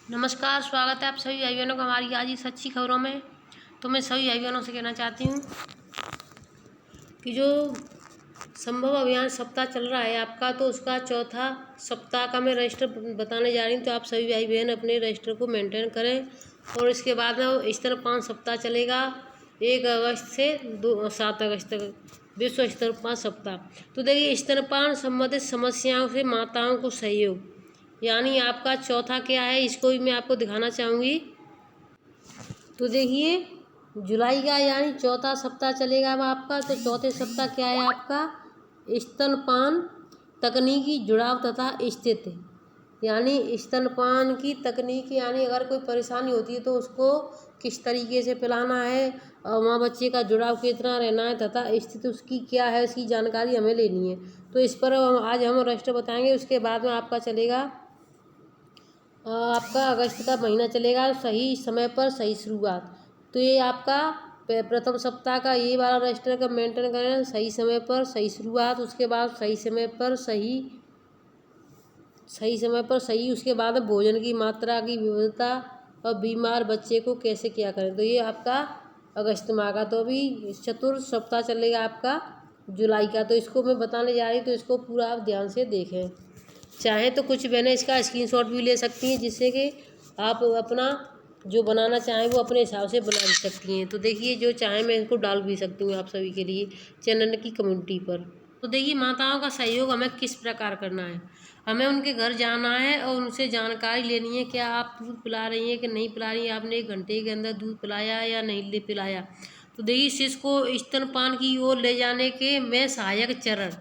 नमस्कार, स्वागत है आप सभी भाई बहनों का हमारी आज इस अच्छी खबरों में। तो मैं सभी भाई बहनों से कहना चाहती हूँ कि जो संभव अभियान सप्ताह चल रहा है आपका, तो उसका चौथा सप्ताह का मैं रजिस्टर बताने जा रही हूँ। तो आप सभी भाई बहन अपने रजिस्टर को मेंटेन करें। और इसके बाद में स्तनपान सप्ताह चलेगा 1 अगस्त से 7 अगस्त तक, विश्व स्तनपान सप्ताह। तो देखिए, स्तनपान संबंधित समस्याओं से माताओं को सहयोग, यानी आपका चौथा क्या है, इसको भी मैं आपको दिखाना चाहूँगी। तो देखिए, जुलाई का यानी चौथा सप्ताह चलेगा अब आपका। तो चौथे सप्ताह क्या है आपका, स्तनपान तकनीकी जुड़ाव तथा स्थिति, यानी स्तनपान की तकनीक, यानी अगर कोई परेशानी होती है तो उसको किस तरीके से पिलाना है और माँ बच्चे का जुड़ाव कितना रहना है तथा स्थिति उसकी क्या है, उसकी जानकारी हमें लेनी है। तो इस पर आज हम रजिस्टर बताएंगे। उसके बाद में आपका चलेगा आपका अगस्त का महीना चलेगा, सही समय पर सही शुरुआत। तो ये आपका प्रथम सप्ताह का ये वाला रजिस्टर का मेंटेन करें, सही समय पर सही शुरुआत। उसके बाद सही समय पर सही उसके बाद भोजन की मात्रा की विविधता और बीमार बच्चे को कैसे क्या करें। तो ये आपका अगस्त माह का। तो अभी चतुर्थ सप्ताह चलेगा आपका जुलाई का। तो इसको मैं बताने जा रही हूँ, तो इसको पूरा आप ध्यान से देखें। चाहे तो कुछ बहनें इसका स्क्रीनशॉट भी ले सकती हैं, जिससे कि आप अपना जो बनाना चाहें वो अपने हिसाब से बना सकती हैं। तो देखिए, जो चाहे मैं इसको डाल भी सकती हूँ आप सभी के लिए चैनल की कम्युनिटी पर। तो देखिए, माताओं का सहयोग हमें किस प्रकार करना है। हमें उनके घर जाना है और उनसे जानकारी लेनी है, क्या आप दूध पिला रही हैं कि नहीं पिला रही हैं, आपने 1 घंटे के अंदर दूध पिलाया या नहीं पिलाया। तो देखिए, शिशु को स्तनपान की ओर ले जाने के में सहायक चरण,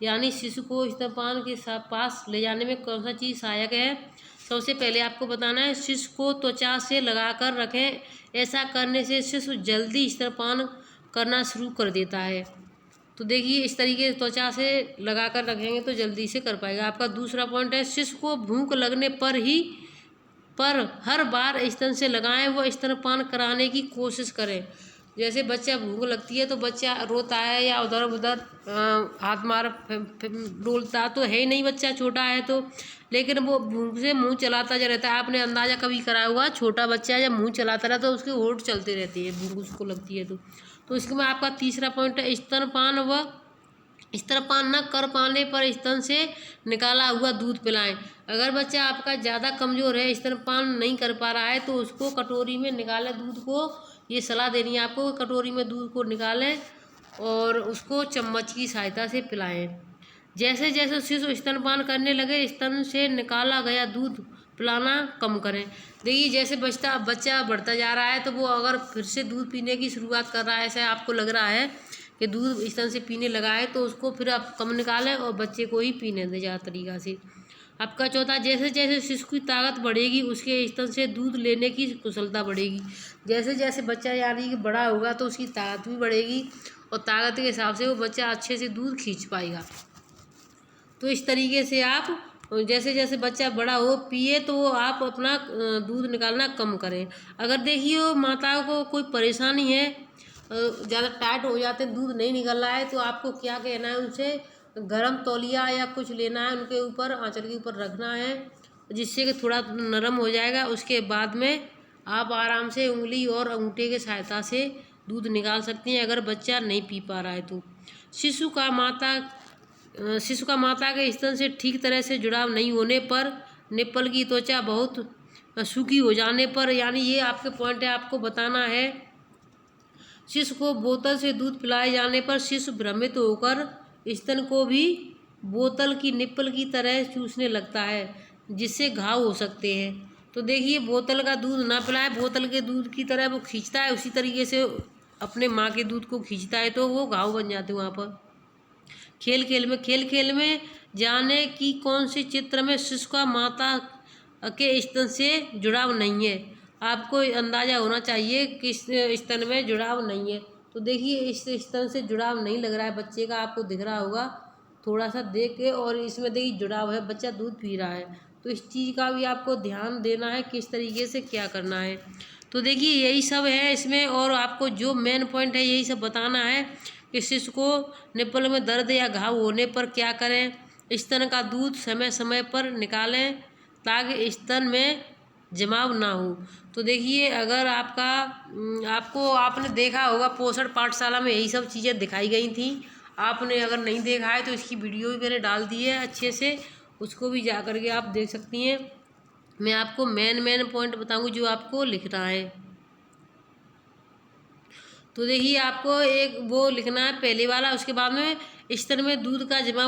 यानी शिशु को स्तनपान के पास ले जाने में कौन सा चीज़ सहायक है। सबसे पहले आपको बताना है, शिशु को त्वचा से लगाकर रखें। ऐसा करने से शिशु जल्दी स्तनपान करना शुरू कर देता है। तो देखिए, इस तरीके से त्वचा से लगा कर रखेंगे तो जल्दी से कर पाएगा। आपका दूसरा पॉइंट है, शिशु को भूख लगने पर हर बार स्तन से लगाएं, वो स्तनपान कराने की कोशिश करें। जैसे बच्चा भूख लगती है तो बच्चा रोता है या उधर उधर हाथ मार डोलता तो है ही नहीं, बच्चा छोटा है तो, लेकिन वो भूख से मुंह चलाता जा रहता है। आपने अंदाजा कभी करा होगा, छोटा बच्चा जब मुंह चलाता रहता है तो उसके होंठ चलते रहते हैं, भूख उसको लगती है तो इसमें आपका तीसरा पॉइंट है, स्तनपान न कर पाने पर स्तन से निकाला हुआ दूध पिलाएं। अगर बच्चा आपका ज़्यादा कमज़ोर है, स्तनपान नहीं कर पा रहा है, तो उसको कटोरी में निकाले दूध को, ये सलाह देनी है आपको, कटोरी में दूध को निकालें और उसको चम्मच की सहायता से पिलाएं। जैसे जैसे शिशु स्तनपान करने लगे, स्तन से निकाला गया दूध पिलाना कम करें। देखिए, जैसे बच्चा बढ़ता जा रहा है तो वो अगर फिर से दूध पीने की शुरुआत कर रहा है, ऐसा आपको लग रहा है कि दूध स्तन से पीने लगा है, तो उसको फिर आप कम निकालें और बच्चे को ही पीने दें ज़्यादा तरीक़ा से। आपका चौथा, जैसे जैसे शिशु की ताकत बढ़ेगी, उसके स्तन से दूध लेने की कुशलता बढ़ेगी। जैसे जैसे बच्चा यानी कि बड़ा होगा तो उसकी ताकत भी बढ़ेगी और ताकत के हिसाब से वो बच्चा अच्छे से दूध खींच पाएगा। तो इस तरीके से आप जैसे जैसे बच्चा बड़ा हो पिए, तो आप अपना दूध निकालना कम करें। अगर देखिए माताओं को कोई परेशानी है, ज़्यादा टाइट हो जाते हैं, दूध नहीं निकल रहा है, तो आपको क्या कहना है, उनसे गरम तौलिया या कुछ लेना है, उनके ऊपर आंचल के ऊपर रखना है, जिससे कि थोड़ा नरम हो जाएगा। उसके बाद में आप आराम से उंगली और अंगूठे की सहायता से दूध निकाल सकती हैं, अगर बच्चा नहीं पी पा रहा है तो। शिशु का माता के स्तन से ठीक तरह से जुड़ाव नहीं होने पर, निप्पल की त्वचा बहुत सूखी हो जाने पर, यानी ये आपके पॉइंट है, आपको बताना है। शिशु को बोतल से दूध पिलाए जाने पर शिशु भ्रमित होकर स्तन को भी बोतल की निप्पल की तरह चूसने लगता है, जिससे घाव हो सकते हैं। तो देखिए, बोतल का दूध ना पिलाए, बोतल के दूध की तरह वो खींचता है, उसी तरीके से अपने माँ के दूध को खींचता है, तो वो घाव बन जाते हैं वहाँ पर। खेल खेल में जाने की कौन से चित्र में शिशु का माता के स्तन से जुड़ाव नहीं है। आपको अंदाज़ा होना चाहिए किस स्तन में जुड़ाव नहीं है। तो देखिए, इस स्तन से जुड़ाव नहीं लग रहा है बच्चे का, आपको दिख रहा होगा थोड़ा सा देख के, और इसमें देखिए जुड़ाव है, बच्चा दूध पी रहा है। तो इस चीज़ का भी आपको ध्यान देना है, किस तरीके से क्या करना है। तो देखिए, यही सब है इसमें, और आपको जो मेन पॉइंट है यही सब बताना है कि शिशु को निप्पल में दर्द या घाव होने पर क्या करें। स्तन का दूध समय समय पर निकालें ताकि स्तन में जमाव ना हो। तो देखिए अगर आपने देखा होगा पोषण पाठशाला में यही सब चीज़ें दिखाई गई थी। आपने अगर नहीं देखा है तो इसकी वीडियो भी मैंने डाल दी है अच्छे से, उसको भी जा कर के आप देख सकती हैं। मैं आपको मेन पॉइंट बताऊंगी जो आपको लिखना है। तो देखिए आपको एक वो लिखना है पहले वाला, उसके बाद में स्तन में दूध का जमा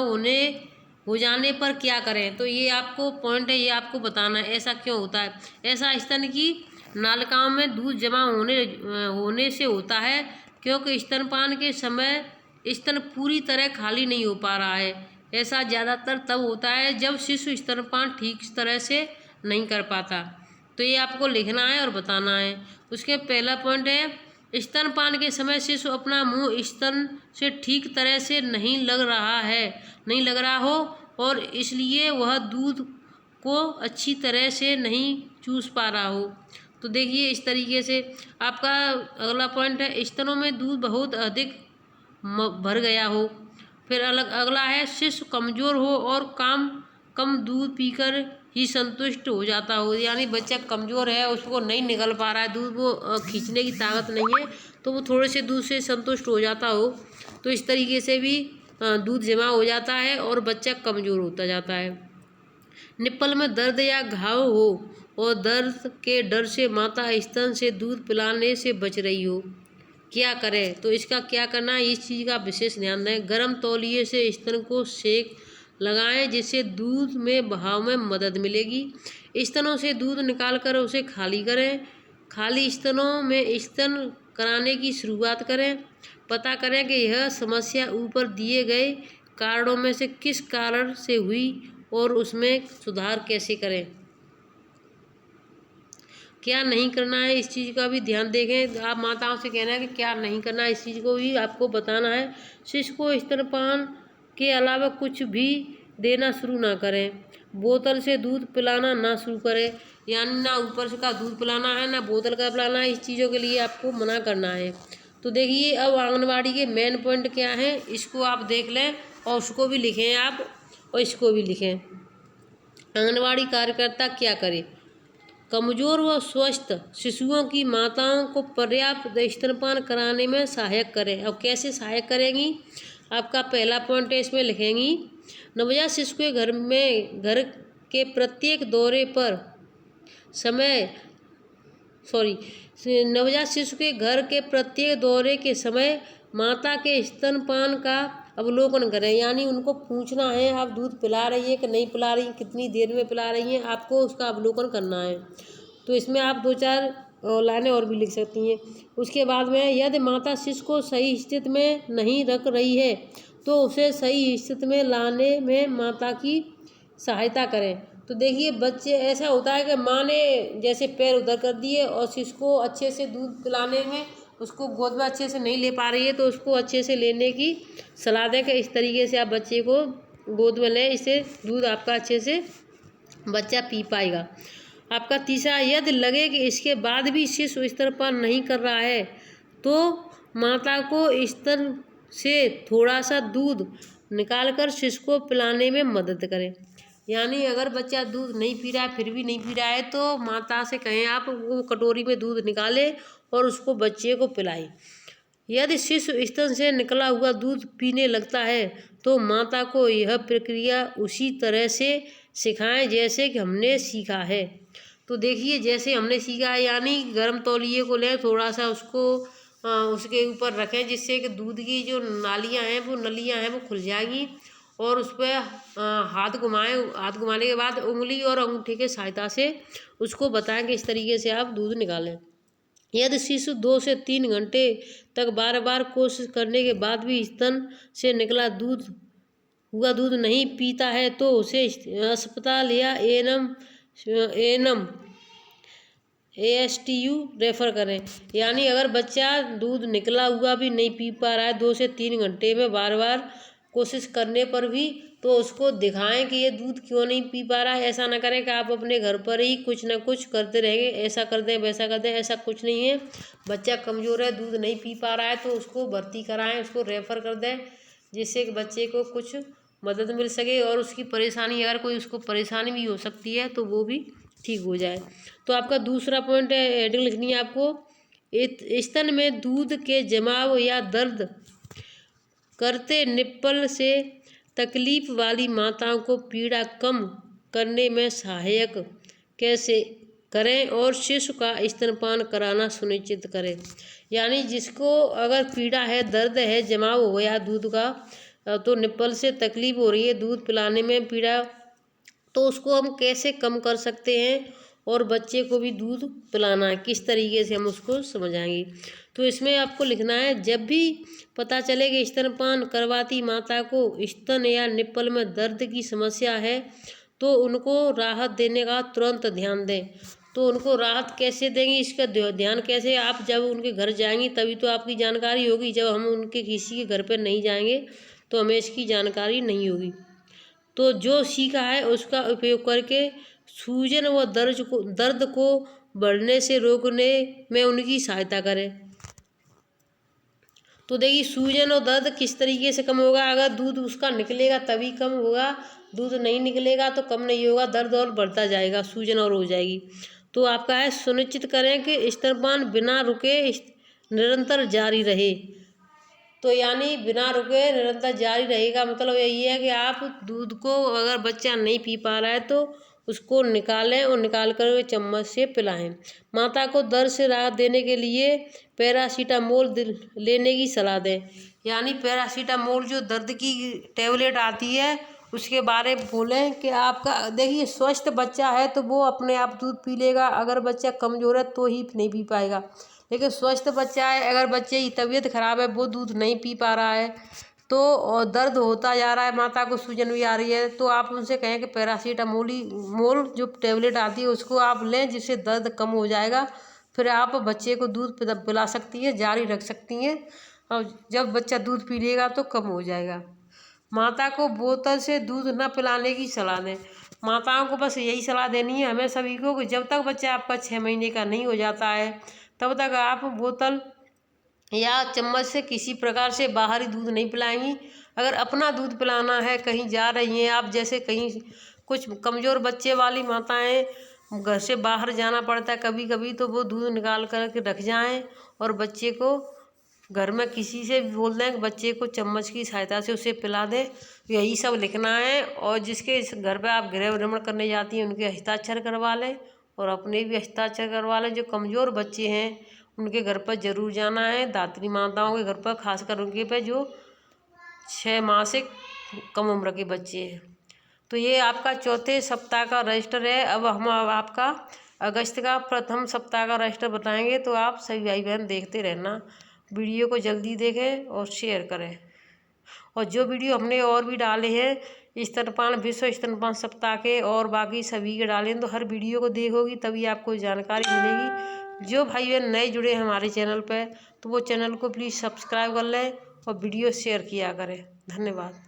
हो जाने पर क्या करें। तो ये आपको पॉइंट है, ये आपको बताना है ऐसा क्यों होता है। ऐसा स्तन की नालिकाओं में दूध जमा होने से होता है क्योंकि स्तनपान के समय स्तन पूरी तरह खाली नहीं हो पा रहा है। ऐसा ज़्यादातर तब होता है जब शिशु स्तनपान ठीक तरह से नहीं कर पाता। तो ये आपको लिखना है और बताना है। उसके पहला पॉइंट है स्तनपान के समय शिशु अपना मुंह स्तन से ठीक तरह से नहीं लग रहा हो और इसलिए वह दूध को अच्छी तरह से नहीं चूस पा रहा हो। तो देखिए इस तरीके से आपका अगला पॉइंट है स्तनों में दूध बहुत अधिक भर गया हो। फिर अगला है शिशु कमज़ोर हो और कम दूध पीकर ही संतुष्ट हो जाता हो। यानी बच्चा कमज़ोर है, उसको नहीं निकल पा रहा है दूध, वो खींचने की ताकत नहीं है, तो वो थोड़े से दूध से संतुष्ट हो जाता हो। तो इस तरीके से भी दूध जमा हो जाता है और बच्चा कमज़ोर होता जाता है। निप्पल में दर्द या घाव हो और दर्द के डर से माता स्तन से दूध पिलाने से बच रही हो, क्या करें। तो इसका क्या करना है, इस चीज़ का विशेष ध्यान दें। गर्म तौलिए से स्तन को सेक लगाएं जिससे दूध में बहाव में मदद मिलेगी। स्तनों से दूध निकालकर उसे खाली करें। खाली स्तनों में स्तन कराने की शुरुआत करें। पता करें कि यह समस्या ऊपर दिए गए कारणों में से किस कारण से हुई और उसमें सुधार कैसे करें। क्या नहीं करना है इस चीज़ का भी ध्यान देखें। आप माताओं से कहना है कि क्या नहीं करना है, इस चीज़ को भी आपको बताना है। शिशु को स्तनपान के अलावा कुछ भी देना शुरू ना करें। बोतल से दूध पिलाना ना शुरू करें, यानी ना ऊपर से का दूध पिलाना है ना बोतल का पिलाना है, इस चीज़ों के लिए आपको मना करना है। तो देखिए अब आंगनबाड़ी के मेन पॉइंट क्या हैं, इसको आप देख लें और उसको भी लिखें आप और इसको भी लिखें। आंगनबाड़ी कार्यकर्ता क्या करे। कमज़ोर व स्वस्थ शिशुओं की माताओं को पर्याप्त स्तनपान कराने में सहायक करें। अब कैसे सहायक करेंगी, आपका पहला पॉइंट है इसमें लिखेंगी नवजात शिशु के घर के प्रत्येक दौरे पर नवजात शिशु के घर के प्रत्येक दौरे के समय माता के स्तनपान का अवलोकन करें। यानी उनको पूछना है आप दूध पिला रही है कि नहीं पिला रही, कितनी देर में पिला रही हैं, आपको उसका अवलोकन करना है। तो इसमें आप 2-4 लाइनें और भी लिख सकती हैं। उसके बाद में यदि माता शिशु को सही स्थिति में नहीं रख रही है तो उसे सही स्थिति में लाने में माता की सहायता करें। तो देखिए बच्चे ऐसा होता है कि माँ ने जैसे पैर उधर कर दिए और शिशु को अच्छे से दूध पिलाने में उसको गोद में अच्छे से नहीं ले पा रही है, तो उसको अच्छे से लेने की सलाह दें कि इस तरीके से आप बच्चे को गोद में लें, इससे दूध आपका अच्छे से बच्चा पी पाएगा। आपका तीसरा, यदि लगे कि इसके बाद भी शिशु स्तनपान नहीं कर रहा है तो माता को स्तन से थोड़ा सा दूध निकालकर शिशु को पिलाने में मदद करें। यानी अगर बच्चा दूध नहीं पी रहा है, फिर भी नहीं पी रहा है, तो माता से कहें आप वो कटोरी में दूध निकाले और उसको बच्चे को पिलाएं। यदि शिशु स्तन से निकला हुआ दूध पीने लगता है तो माता को यह प्रक्रिया उसी तरह से सिखाएं जैसे कि हमने सीखा है। तो देखिए जैसे हमने सीखा है, यानी गर्म तौलिए को लें, थोड़ा सा उसको उसके ऊपर रखें जिससे कि दूध की जो नालियाँ हैं वो नलियाँ हैं वो खुल जाएंगी और उस पर हाथ घुमाने के बाद उंगली और अंगूठे के सहायता से उसको बताएं कि इस तरीके से आप दूध निकालें। यदि शिशु 2 से 3 घंटे तक बार बार कोशिश करने के बाद भी स्तन से निकला हुआ दूध नहीं पीता है तो उसे अस्पताल या ASTU रेफ़र करें। यानी अगर बच्चा दूध निकला हुआ भी नहीं पी पा रहा है 2 से 3 घंटे में बार बार कोशिश करने पर भी, तो उसको दिखाएं कि ये दूध क्यों नहीं पी पा रहा है। ऐसा ना करें कि आप अपने घर पर ही कुछ ना कुछ करते रहेंगे, ऐसा कर दें वैसा कर दें, ऐसा कुछ नहीं है। बच्चा कमज़ोर है, दूध नहीं पी पा रहा है तो उसको भर्ती कराएं, उसको रेफ़र कर दें जिससे कि बच्चे को कुछ मदद मिल सके और उसकी परेशानी, अगर कोई उसको परेशानी भी हो सकती है तो वो भी ठीक हो जाए। तो आपका दूसरा पॉइंट है, हेडिंग लिखनी है आपको, स्तन में दूध के जमाव या दर्द करते निप्पल से तकलीफ वाली माताओं को पीड़ा कम करने में सहायक कैसे करें और शिशु का स्तनपान कराना सुनिश्चित करें। यानी जिसको अगर पीड़ा है, दर्द है, जमाव हो गया दूध का, तो निप्पल से तकलीफ हो रही है, दूध पिलाने में पीड़ा, तो उसको हम कैसे कम कर सकते हैं और बच्चे को भी दूध पिलाना है किस तरीके से, हम उसको समझाएंगे। तो इसमें आपको लिखना है, जब भी पता चले कि स्तनपान करवाती माता को स्तन या निप्पल में दर्द की समस्या है तो उनको राहत देने का तुरंत ध्यान दें। तो उनको राहत कैसे देंगे, इसका ध्यान कैसे, आप जब उनके घर जाएंगी तभी तो आपकी जानकारी होगी। जब हम उनके किसी के घर पर नहीं जाएंगे तो हमें इसकी जानकारी नहीं होगी। तो जो सीखा है उसका उपयोग करके सूजन व दर्द को बढ़ने से रोकने में उनकी सहायता करें। तो देखिए, सूजन और दर्द किस तरीके से कम होगा, अगर दूध उसका निकलेगा तभी कम होगा, दूध नहीं निकलेगा तो कम नहीं होगा, दर्द और बढ़ता जाएगा, सूजन और हो जाएगी। तो आपका है, सुनिश्चित करें कि स्तनपान बिना रुके निरंतर जारी रहे। तो यानी बिना रुके निरंतर जारी रहेगा, मतलब यही है कि आप दूध को अगर बच्चा नहीं पी पा रहा है तो उसको निकालें और निकाल कर चम्मच से पिलाएं। माता को दर्द से राहत देने के लिए पैरासीटामोल लेने की सलाह दें। यानी पैरासीटामोल जो दर्द की टेबलेट आती है उसके बारे में बोलें कि आपका देखिए स्वस्थ बच्चा है तो वो अपने आप दूध पी लेगा, अगर बच्चा कमज़ोर है तो ही नहीं पी पाएगा। लेकिन स्वस्थ बच्चा है, अगर बच्चे की तबीयत खराब है, वो दूध नहीं पी पा रहा है तो और दर्द होता जा रहा है, माता को सूजन भी आ रही है, तो आप उनसे कहें कि पैरासीटामोल जो टेबलेट आती है उसको आप लें, जिससे दर्द कम हो जाएगा। फिर आप बच्चे को दूध पिला सकती हैं, जारी रख सकती हैं, और जब बच्चा दूध पी लेगा तो कम हो जाएगा। माता को बोतल से दूध न पिलाने की सलाह दें। माताओं को बस यही सलाह देनी है हमें सभी को कि जब तक बच्चा आपका 6 महीने का नहीं हो जाता है तब तक आप बोतल या चम्मच से किसी प्रकार से बाहरी दूध नहीं पिलाएंगी। अगर अपना दूध पिलाना है, कहीं जा रही हैं आप, जैसे कहीं कुछ कमज़ोर बच्चे वाली माताएं घर से बाहर जाना पड़ता है कभी कभी, तो वो दूध निकाल कर के रख जाएं और बच्चे को घर में किसी से भी बोल दें कि बच्चे को चम्मच की सहायता से उसे पिला दें। यही सब लिखना है। और जिसके घर पे आप गृह भ्रमण करने जाती हैं उनके हस्ताक्षर करवा लें और अपने भी हस्ताक्षर करवा लें। जो कमज़ोर बच्चे हैं उनके घर पर ज़रूर जाना है, दात्री माताओं के घर पर, खासकर उनके पे जो 6 माह से कम उम्र के बच्चे हैं। तो ये आपका चौथे सप्ताह का रजिस्टर है। अब हम आपका अगस्त का प्रथम सप्ताह का रजिस्टर बताएंगे, तो आप सभी भाई बहन देखते रहना। वीडियो को जल्दी देखें और शेयर करें। और जो वीडियो हमने और भी डाले हैं स्तनपान, विश्व स्तनपान सप्ताह के और बाकी सभी के डाले हैं, तो हर वीडियो को देखोगी तभी आपको जानकारी मिलेगी। जो भाई बहन नए जुड़े हैं हमारे चैनल पर तो वो चैनल को प्लीज़ सब्सक्राइब कर लें और वीडियो शेयर किया करें। धन्यवाद।